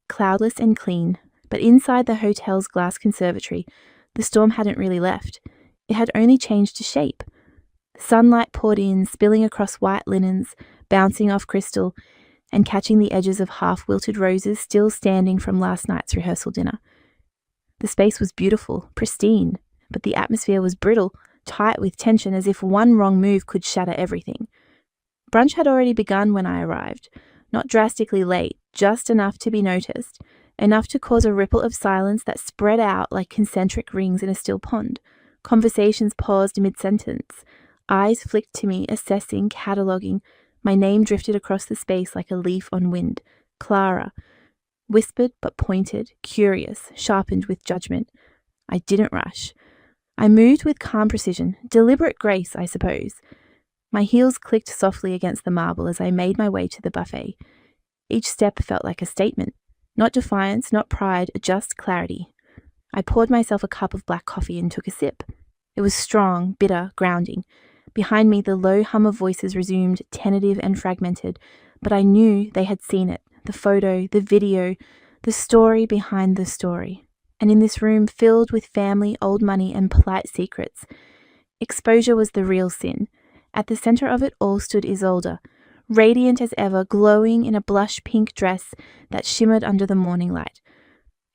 cloudless and clean, but inside the hotel's glass conservatory, the storm hadn't really left. It had only changed to shape. Sunlight poured in, spilling across white linens, bouncing off crystal, and catching the edges of half-wilted roses still standing from last night's rehearsal dinner. The space was beautiful, pristine, but the atmosphere was brittle, tight with tension as if one wrong move could shatter everything. Brunch had already begun when I arrived, not drastically late, just enough to be noticed, enough to cause a ripple of silence that spread out like concentric rings in a still pond. Conversations paused mid-sentence. Eyes flicked to me, assessing, cataloguing. My name drifted across the space like a leaf on wind. Clara. Whispered but pointed, curious, sharpened with judgment. I didn't rush. I moved with calm precision, deliberate grace, I suppose. My heels clicked softly against the marble as I made my way to the buffet. Each step felt like a statement. Not defiance, not pride, just clarity. I poured myself a cup of black coffee and took a sip. It was strong, bitter, grounding. Behind me, the low hum of voices resumed, tentative and fragmented, but I knew they had seen it, the photo, the video, the story behind the story. And in this room filled with family, old money, and polite secrets, exposure was the real sin. At the center of it all stood Isolde, radiant as ever, glowing in a blush pink dress that shimmered under the morning light.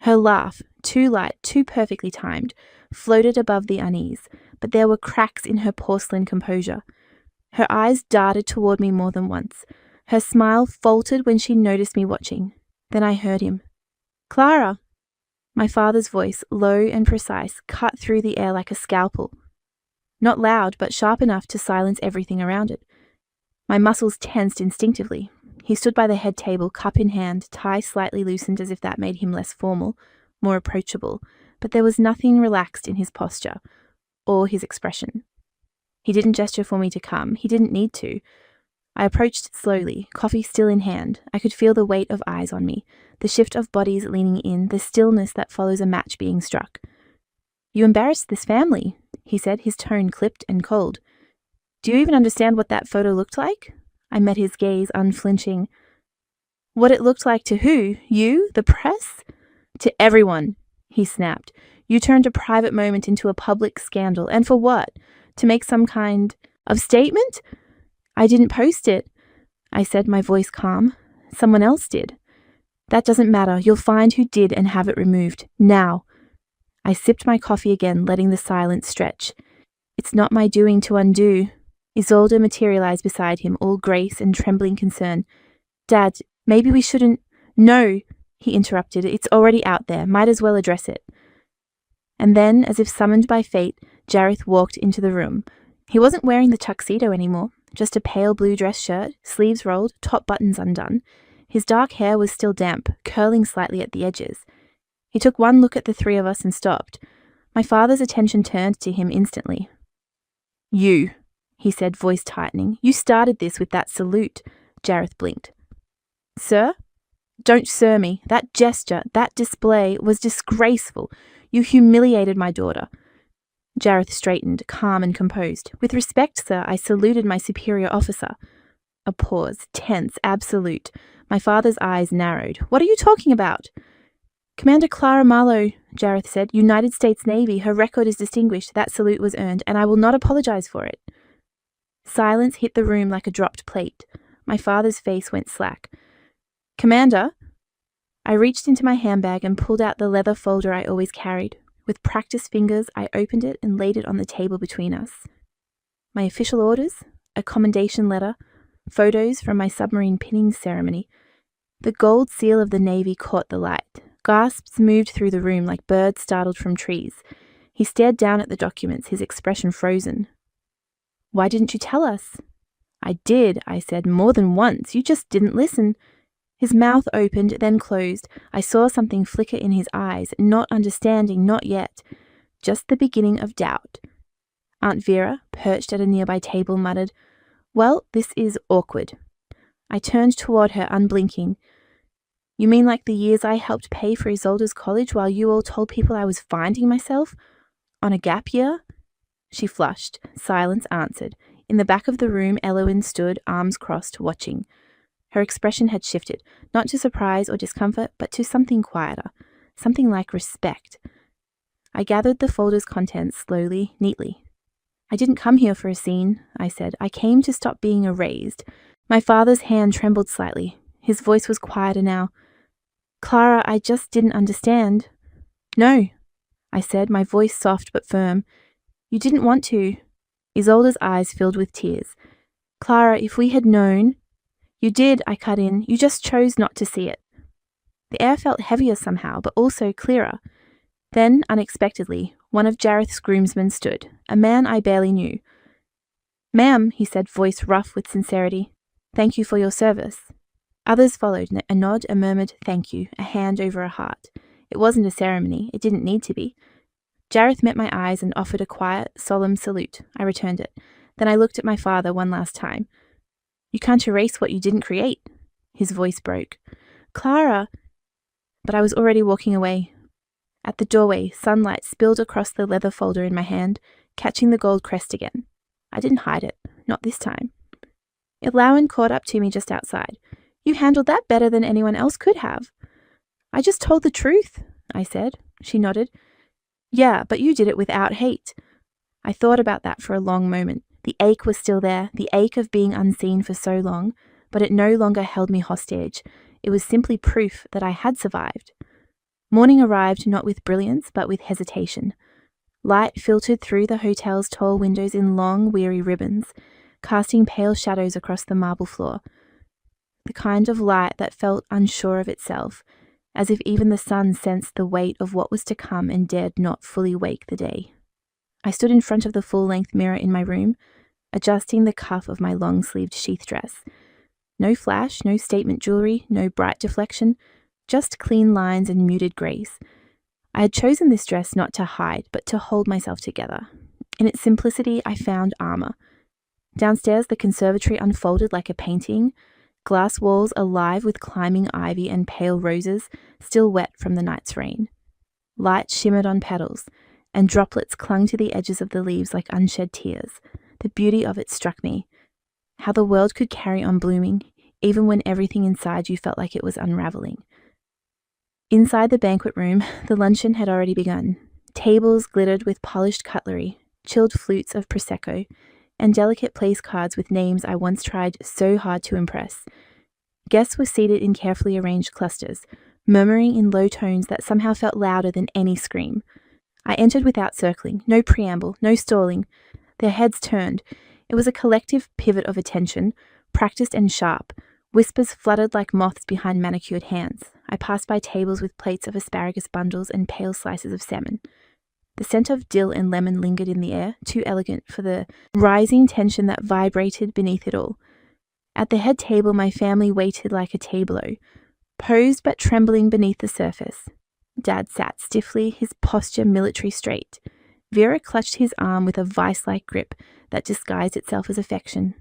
Her laugh, too light, too perfectly timed, floated above the unease, but there were cracks in her porcelain composure. Her eyes darted toward me more than once. Her smile faltered when she noticed me watching. Then I heard him. "Clara!" My father's voice, low and precise, cut through the air like a scalpel. Not loud, but sharp enough to silence everything around it. My muscles tensed instinctively. He stood by the head table, cup in hand, tie slightly loosened as if that made him less formal, more approachable, but there was nothing relaxed in his posture or his expression. He didn't gesture for me to come. He didn't need to. I approached slowly, coffee still in hand. I could feel the weight of eyes on me, the shift of bodies leaning in, the stillness that follows a match being struck. "You embarrassed this family," he said, his tone clipped and cold. "Do you even understand what that photo looked like?" I met his gaze, unflinching. "What it looked like to who? You? The press?" "To everyone," he snapped. "You turned a private moment into a public scandal. And for what? To make some kind of statement?" "I didn't post it," I said, my voice calm. "Someone else did." "That doesn't matter. You'll find who did and have it removed. Now." I sipped my coffee again, letting the silence stretch. "It's not my doing to undo. Isolde materialized beside him, all grace and trembling concern. Dad, maybe we shouldn't. No, he interrupted. It's already out there. Might as well address it. And then, as if summoned by fate, Jareth walked into the room. He wasn't wearing the tuxedo anymore, just a pale blue dress shirt, sleeves rolled, top buttons undone. His dark hair was still damp, curling slightly at the edges. He took one look at the three of us and stopped. My father's attention turned to him instantly. You, he said, voice tightening. You started this with that salute. Jareth blinked. Sir? Don't sir me. That gesture, that display was disgraceful. You humiliated my daughter. Jareth straightened, calm and composed. With respect, sir, I saluted my superior officer. A pause, tense, absolute. My father's eyes narrowed. What are you talking about? Commander Clara Marlowe, Jareth said, United States Navy. Her record is distinguished. That salute was earned, and I will not apologize for it. Silence hit the room like a dropped plate. My father's face went slack. Commander? I reached into my handbag and pulled out the leather folder I always carried. With practiced fingers, I opened it and laid it on the table between us. My official orders, a commendation letter, photos from my submarine pinning ceremony. The gold seal of the Navy caught the light. Gasps moved through the room like birds startled from trees. He stared down at the documents, his expression frozen. Why didn't you tell us? I did, I said, more than once. You just didn't listen. His mouth opened, then closed. I saw something flicker in his eyes, not understanding, not yet. Just the beginning of doubt. Aunt Vera, perched at a nearby table, muttered, Well, this is awkward. I turned toward her, unblinking. You mean like the years I helped pay for Isolde's college while you all told people I was finding myself? On a gap year? She flushed. Silence answered. In the back of the room, Eloise stood, arms crossed, watching. Her expression had shifted, not to surprise or discomfort, but to something quieter, something like respect. I gathered the folder's contents slowly, neatly. I didn't come here for a scene, I said. I came to stop being erased. My father's hand trembled slightly. His voice was quieter now. Clara, I just didn't understand. No, I said, my voice soft but firm. You didn't want to. Isolde's eyes filled with tears. Clara, if we had known... You did, I cut in. You just chose not to see it. The air felt heavier somehow, but also clearer. Then, unexpectedly, one of Jareth's groomsmen stood, a man I barely knew. Ma'am, he said, voice rough with sincerity, thank you for your service. Others followed, a nod, a murmured thank you, a hand over a heart. It wasn't a ceremony. It didn't need to be. Jareth met my eyes and offered a quiet, solemn salute. I returned it. Then I looked at my father one last time. You can't erase what you didn't create. His voice broke. Clara! But I was already walking away. At the doorway, sunlight spilled across the leather folder in my hand, catching the gold crest again. I didn't hide it. Not this time. Ilawan caught up to me just outside. You handled that better than anyone else could have. I just told the truth, I said. She nodded. Yeah, but you did it without hate. I thought about that for a long moment. The ache was still there, the ache of being unseen for so long, but it no longer held me hostage. It was simply proof that I had survived. Morning arrived not with brilliance, but with hesitation. Light filtered through the hotel's tall windows in long, weary ribbons, casting pale shadows across the marble floor. The kind of light that felt unsure of itself, as if even the sun sensed the weight of what was to come and dared not fully wake the day. I stood in front of the full-length mirror in my room, adjusting the cuff of my long-sleeved sheath dress. No flash, no statement jewelry, no bright deflection, just clean lines and muted grace. I had chosen this dress not to hide, but to hold myself together. In its simplicity, I found armor. Downstairs, the conservatory unfolded like a painting, glass walls alive with climbing ivy and pale roses, still wet from the night's rain. Light shimmered on petals, and droplets clung to the edges of the leaves like unshed tears. The beauty of it struck me. How the world could carry on blooming, even when everything inside you felt like it was unraveling. Inside the banquet room, the luncheon had already begun. Tables glittered with polished cutlery, chilled flutes of Prosecco, and delicate place cards with names I once tried so hard to impress. Guests were seated in carefully arranged clusters, murmuring in low tones that somehow felt louder than any scream. I entered without circling, no preamble, no stalling. Their heads turned, It was a collective pivot of attention, practiced and sharp. Whispers fluttered like moths behind manicured hands. I passed by tables with plates of asparagus bundles and pale slices of salmon. The scent of dill and lemon lingered in the air, too elegant for the rising tension that vibrated beneath it all. At the head table, my family waited like a tableau, posed but trembling beneath the surface. Dad sat stiffly, his posture military straight. Vera clutched his arm with a vice-like grip that disguised itself as affection.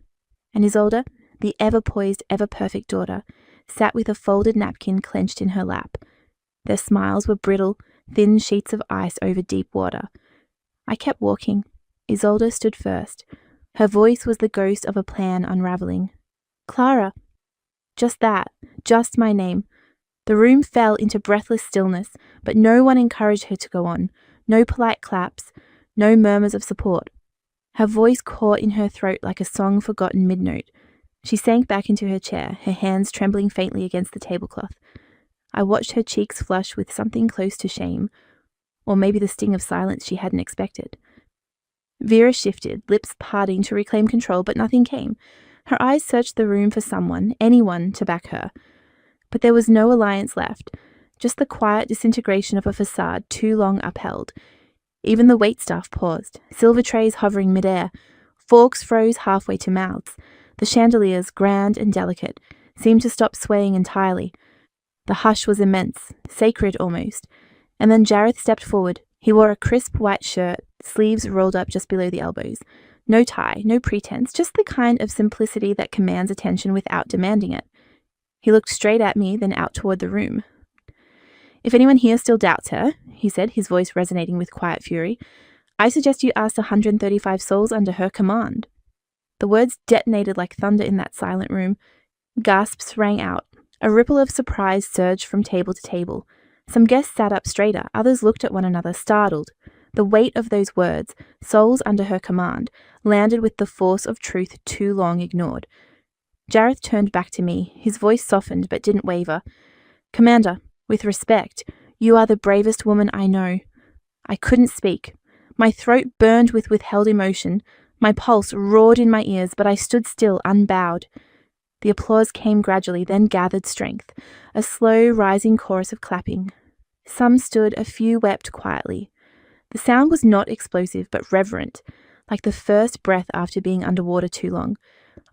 And Isolde, the ever-poised, ever-perfect daughter, sat with a folded napkin clenched in her lap. Their smiles were brittle, thin sheets of ice over deep water. I kept walking. Isolde stood first. Her voice was the ghost of a plan unraveling. Clara. Just that, just my name. The room fell into breathless stillness, but no one encouraged her to go on. No polite claps, no murmurs of support. Her voice caught in her throat like a song forgotten mid-note. She sank back into her chair, her hands trembling faintly against the tablecloth. I watched her cheeks flush with something close to shame, or maybe the sting of silence she hadn't expected. Vera shifted, lips parting to reclaim control, but nothing came. Her eyes searched the room for someone, anyone, to back her. But there was no alliance left, just the quiet disintegration of a facade too long upheld. Even the waitstaff paused, silver trays hovering midair, forks froze halfway to mouths. The chandeliers, grand and delicate, seemed to stop swaying entirely. The hush was immense, sacred almost. And then Jareth stepped forward. He wore a crisp white shirt, sleeves rolled up just below the elbows. No tie, no pretense, just the kind of simplicity that commands attention without demanding it. He looked straight at me, then out toward the room. If anyone here still doubts her, he said, his voice resonating with quiet fury, I suggest you ask the 135 souls under her command. The words detonated like thunder in that silent room. Gasps rang out. A ripple of surprise surged from table to table. Some guests sat up straighter, others looked at one another, startled. The weight of those words, souls under her command, landed with the force of truth too long ignored. Jareth turned back to me, his voice softened but didn't waver. Commander, with respect, you are the bravest woman I know. I couldn't speak. My throat burned with withheld emotion. My pulse roared in my ears, but I stood still, unbowed. The applause came gradually, then gathered strength, a slow, rising chorus of clapping. Some stood, a few wept quietly. The sound was not explosive, but reverent, like the first breath after being underwater too long.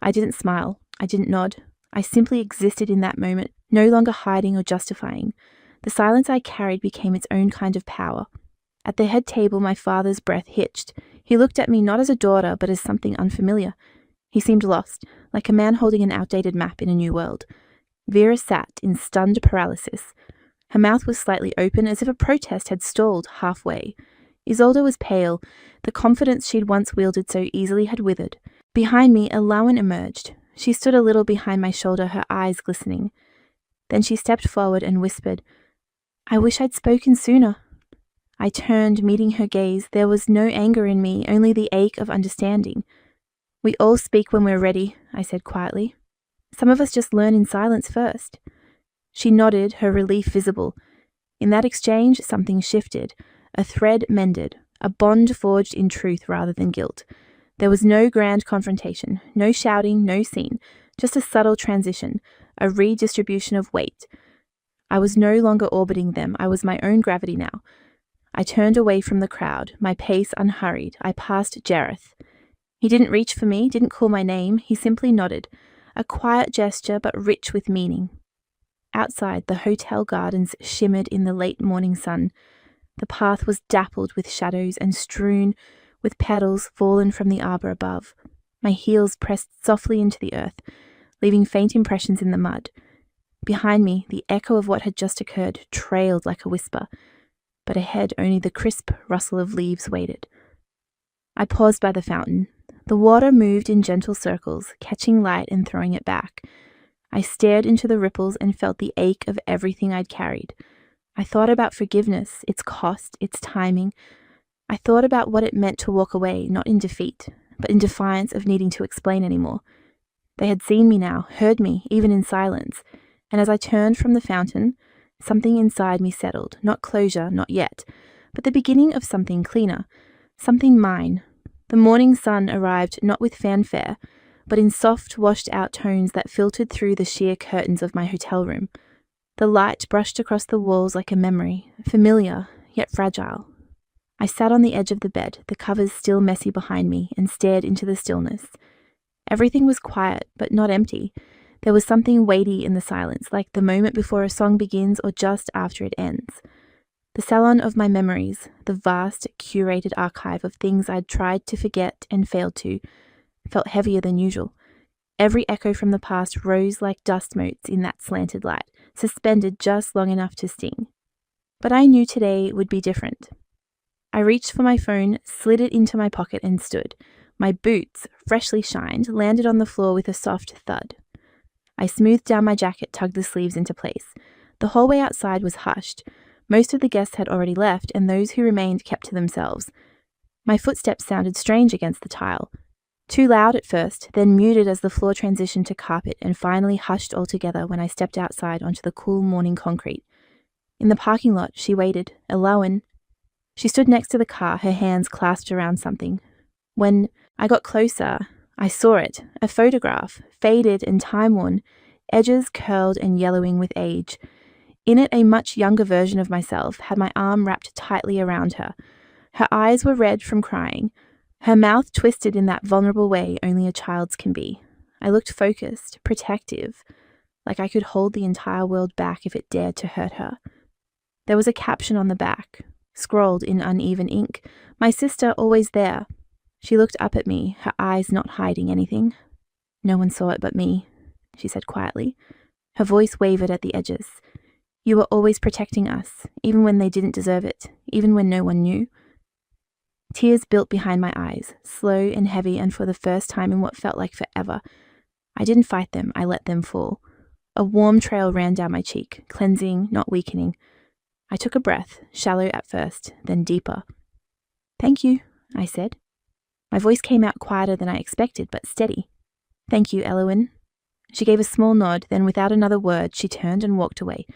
I didn't smile. I didn't nod. I simply existed in that moment, no longer hiding or justifying. The silence I carried became its own kind of power. At the head table, my father's breath hitched. He looked at me not as a daughter, but as something unfamiliar. He seemed lost, like a man holding an outdated map in a new world. Vera sat in stunned paralysis. Her mouth was slightly open, as if a protest had stalled halfway. Isolde was pale. The confidence she'd once wielded so easily had withered. Behind me, Alawan emerged. She stood a little behind my shoulder, her eyes glistening. Then she stepped forward and whispered, I wish I'd spoken sooner. I turned, meeting her gaze. There was no anger in me, only the ache of understanding. We all speak when we're ready, I said quietly. Some of us just learn in silence first. She nodded, her relief visible. In that exchange, something shifted. A thread mended, a bond forged in truth rather than guilt. There was no grand confrontation, no shouting, no scene, just a subtle transition, a redistribution of weight. I was no longer orbiting them, I was my own gravity now. I turned away from the crowd, my pace unhurried. I passed Jareth. He didn't reach for me, didn't call my name, he simply nodded, a quiet gesture but rich with meaning. Outside, the hotel gardens shimmered in the late morning sun. The path was dappled with shadows and strewn with petals fallen from the arbour above. My heels pressed softly into the earth, leaving faint impressions in the mud. Behind me, the echo of what had just occurred trailed like a whisper, but ahead only the crisp rustle of leaves waited. I paused by the fountain. The water moved in gentle circles, catching light and throwing it back. I stared into the ripples and felt the ache of everything I'd carried. I thought about forgiveness, its cost, its timing. I thought about what it meant to walk away, not in defeat, but in defiance of needing to explain anymore. They had seen me now, heard me, even in silence, and as I turned from the fountain, something inside me settled, not closure, not yet, but the beginning of something cleaner, something mine. The morning sun arrived not with fanfare, but in soft, washed-out tones that filtered through the sheer curtains of my hotel room. The light brushed across the walls like a memory, familiar, yet fragile. I sat on the edge of the bed, the covers still messy behind me, and stared into the stillness. Everything was quiet, but not empty. There was something weighty in the silence, like the moment before a song begins or just after it ends. The salon of my memories, the vast, curated archive of things I'd tried to forget and failed to, felt heavier than usual. Every echo from the past rose like dust motes in that slanted light, suspended just long enough to sting. But I knew today would be different. I reached for my phone, slid it into my pocket, and stood. My boots, freshly shined, landed on the floor with a soft thud. I smoothed down my jacket, tugged the sleeves into place. The hallway outside was hushed. Most of the guests had already left, and those who remained kept to themselves. My footsteps sounded strange against the tile. Too loud at first, then muted as the floor transitioned to carpet, and finally hushed altogether when I stepped outside onto the cool morning concrete. In the parking lot, she waited, alone. She stood next to the car, her hands clasped around something. When I got closer, I saw it, a photograph, faded and time-worn, edges curled and yellowing with age. In it, a much younger version of myself had my arm wrapped tightly around her. Her eyes were red from crying, her mouth twisted in that vulnerable way only a child's can be. I looked focused, protective, like I could hold the entire world back if it dared to hurt her. There was a caption on the back, scrawled in uneven ink, "My sister always there." She looked up at me, her eyes not hiding anything. "No one saw it but me," she said quietly. Her voice wavered at the edges. "You were always protecting us, even when they didn't deserve it, even when no one knew." Tears built behind my eyes, slow and heavy, and for the first time in what felt like forever. I didn't fight them, I let them fall. A warm trail ran down my cheek, cleansing, not weakening. I took a breath, shallow at first, then deeper. "Thank you," I said. My voice came out quieter than I expected, but steady. "Thank you, Elowen." She gave a small nod, then without another word, she turned and walked away.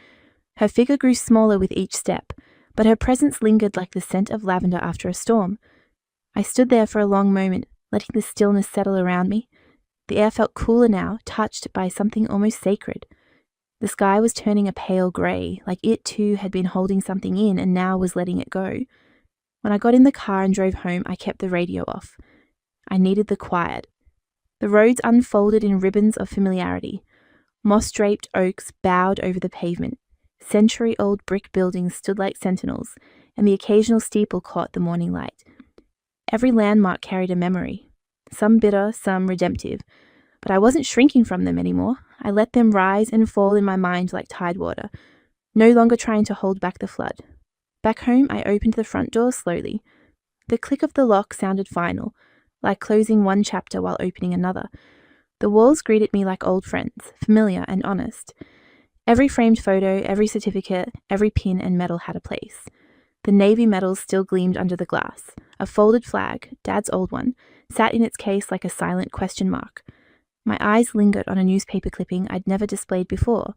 Her figure grew smaller with each step, but her presence lingered like the scent of lavender after a storm. I stood there for a long moment, letting the stillness settle around me. The air felt cooler now, touched by something almost sacred. The sky was turning a pale grey, like it too had been holding something in and now was letting it go. When I got in the car and drove home, I kept the radio off. I needed the quiet. The roads unfolded in ribbons of familiarity. Moss-draped oaks bowed over the pavement. Century-old brick buildings stood like sentinels, and the occasional steeple caught the morning light. Every landmark carried a memory, some bitter, some redemptive, but I wasn't shrinking from them anymore. I let them rise and fall in my mind like tidewater, no longer trying to hold back the flood. Back home, I opened the front door slowly. The click of the lock sounded final, like closing one chapter while opening another. The walls greeted me like old friends, familiar and honest. Every framed photo, every certificate, every pin and medal had a place. The navy medals still gleamed under the glass. A folded flag, Dad's old one, sat in its case like a silent question mark. My eyes lingered on a newspaper clipping I'd never displayed before.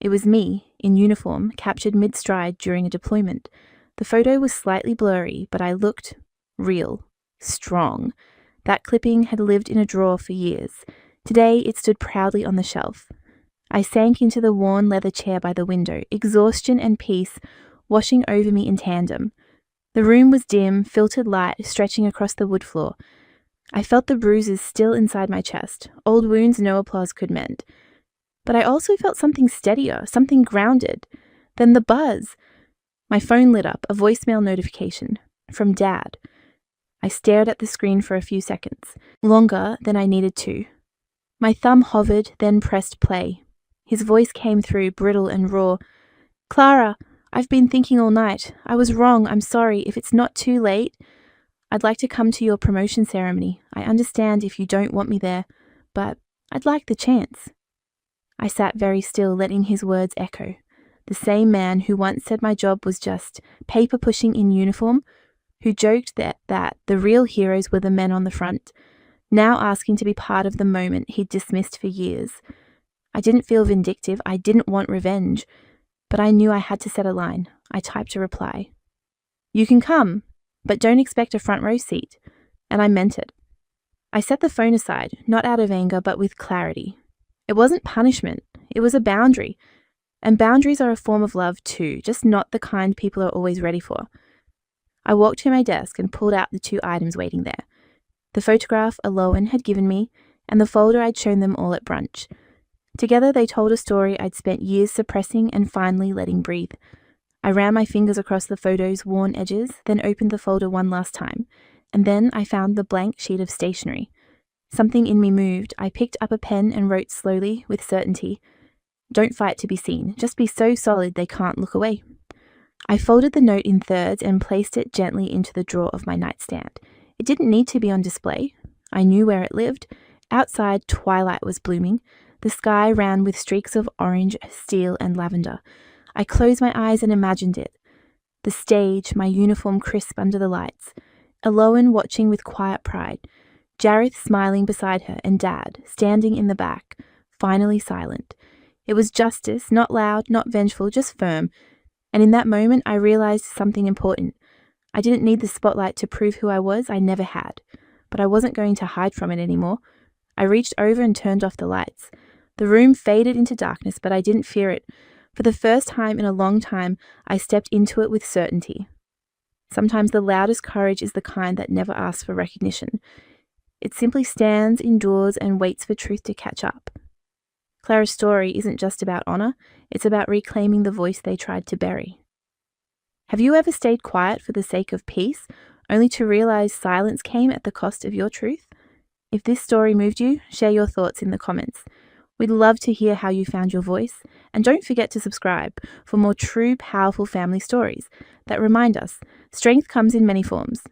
It was me, in uniform, captured mid-stride during a deployment. The photo was slightly blurry, but I looked real, strong. That clipping had lived in a drawer for years. Today it stood proudly on the shelf. I sank into the worn leather chair by the window, exhaustion and peace washing over me in tandem. The room was dim, filtered light stretching across the wood floor. I felt the bruises still inside my chest, old wounds no applause could mend. But I also felt something steadier, something grounded. Then the buzz. My phone lit up, a voicemail notification. From Dad. I stared at the screen for a few seconds, longer than I needed to. My thumb hovered, then pressed play. His voice came through, brittle and raw. "Clara, I've been thinking all night. I was wrong. I'm sorry. If it's not too late, I'd like to come to your promotion ceremony. I understand if you don't want me there, but I'd like the chance." I sat very still, letting his words echo. The same man who once said my job was just paper pushing in uniform, who joked that the real heroes were the men on the front, now asking to be part of the moment he'd dismissed for years. I didn't feel vindictive. I didn't want revenge. But I knew I had to set a line. I typed a reply. "You can come, but don't expect a front row seat. and I meant it. I set the phone aside, not out of anger, but with clarity. It wasn't punishment, it was a boundary. And boundaries are a form of love too, just not the kind people are always ready for. I walked to my desk and pulled out the 2 items waiting there. The photograph Aloan had given me, and the folder I'd shown them all at brunch. Together they told a story I'd spent years suppressing and finally letting breathe. I ran my fingers across the photo's worn edges, then opened the folder one last time, and then I found the blank sheet of stationery. Something in me moved. I picked up a pen and wrote slowly, with certainty. Don't fight to be seen. Just be so solid they can't look away. I folded the note in thirds and placed it gently into the drawer of my nightstand. It didn't need to be on display. I knew where it lived. Outside, twilight was blooming. The sky ran with streaks of orange, steel, and lavender. I closed my eyes and imagined it. The stage, my uniform crisp under the lights. Aloan watching with quiet pride. Jareth smiling beside her, and Dad, standing in the back, finally silent. It was justice, not loud, not vengeful, just firm. And in that moment, I realized something important. I didn't need the spotlight to prove who I was. I never had. But I wasn't going to hide from it anymore. I reached over and turned off the lights. The room faded into darkness, but I didn't fear it. For the first time in a long time, I stepped into it with certainty. Sometimes the loudest courage is the kind that never asks for recognition. It simply stands, endures, and waits for truth to catch up. Clara's story isn't just about honor, it's about reclaiming the voice they tried to bury. Have you ever stayed quiet for the sake of peace, only to realize silence came at the cost of your truth? If this story moved you, share your thoughts in the comments. We'd love to hear how you found your voice, and don't forget to subscribe for more true, powerful family stories that remind us strength comes in many forms.